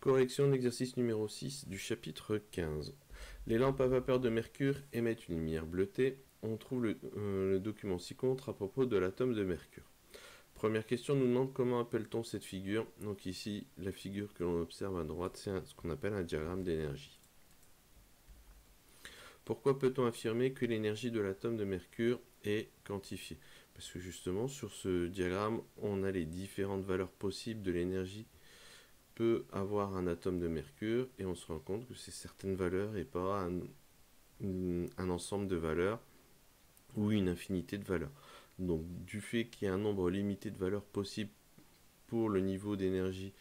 Correction de l'exercice numéro 6 du chapitre 15. Les lampes à vapeur de mercure émettent une lumière bleutée. On trouve le document ci-contre à propos de l'atome de mercure. Première question nous demande comment appelle-t-on cette figure. Donc ici, la figure que l'on observe à droite, c'est ce qu'on appelle un diagramme d'énergie. Pourquoi peut-on affirmer que l'énergie de l'atome de mercure est quantifiée? Parce que justement, sur ce diagramme, on a les différentes valeurs possibles de l'énergie peut avoir un atome de mercure, et on se rend compte que c'est certaines valeurs et pas un ensemble de valeurs ou une infinité de valeurs. Donc du fait qu'il y a un nombre limité de valeurs possibles pour le niveau d'énergie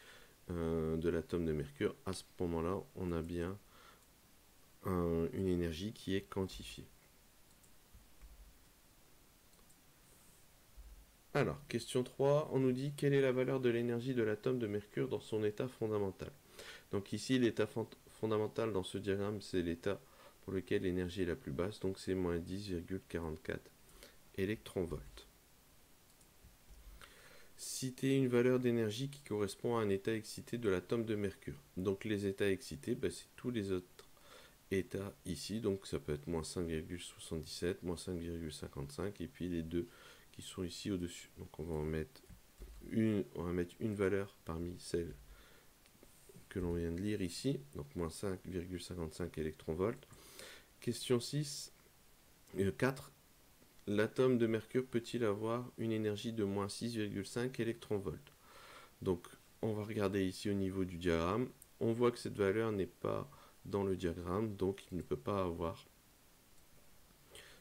de l'atome de mercure, à ce moment-là, on a bien une énergie qui est quantifiée. Alors, question 3, on nous dit quelle est la valeur de l'énergie de l'atome de mercure dans son état fondamental. Donc ici, l'état fondamental dans ce diagramme, c'est l'état pour lequel l'énergie est la plus basse, donc c'est moins 10,44 électronvolts. Citer une valeur d'énergie qui correspond à un état excité de l'atome de mercure. Donc les états excités, c'est tous les autres états ici, donc ça peut être moins 5,77, moins 5,55, et puis les deux qui sont ici au-dessus. Donc on va mettre une valeur parmi celles que l'on vient de lire ici, donc moins 5,55 électronvolts. Question 6, 4. L'atome de mercure peut-il avoir une énergie de moins 6,5 électronvolts? Donc on va regarder ici au niveau du diagramme, on voit que cette valeur n'est pas dans le diagramme, donc il ne peut pas avoir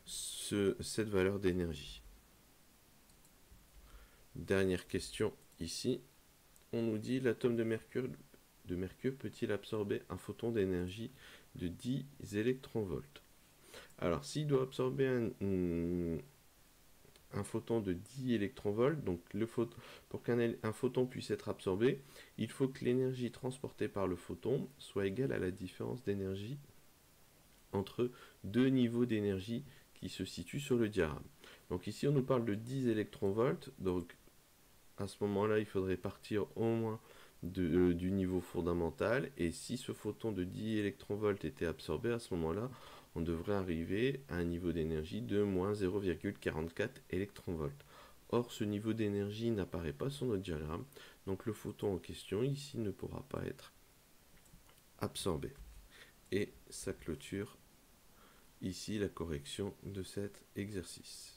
cette valeur d'énergie. Dernière question ici, on nous dit l'atome de mercure peut-il absorber un photon d'énergie de 10 électronvolts? Alors s'il doit absorber un photon de 10 électronvolts, donc pour qu'un photon puisse être absorbé, il faut que l'énergie transportée par le photon soit égale à la différence d'énergie entre deux niveaux d'énergie qui se situent sur le diagramme. Donc ici on nous parle de 10 électronvolts, donc à ce moment-là il faudrait partir au moins du niveau fondamental, et si ce photon de 10 électronvolts était absorbé, à ce moment-là on devrait arriver à un niveau d'énergie de moins 0,44 électronvolts. Or ce niveau d'énergie n'apparaît pas sur notre diagramme, donc le photon en question ici ne pourra pas être absorbé. Et ça clôture ici la correction de cet exercice.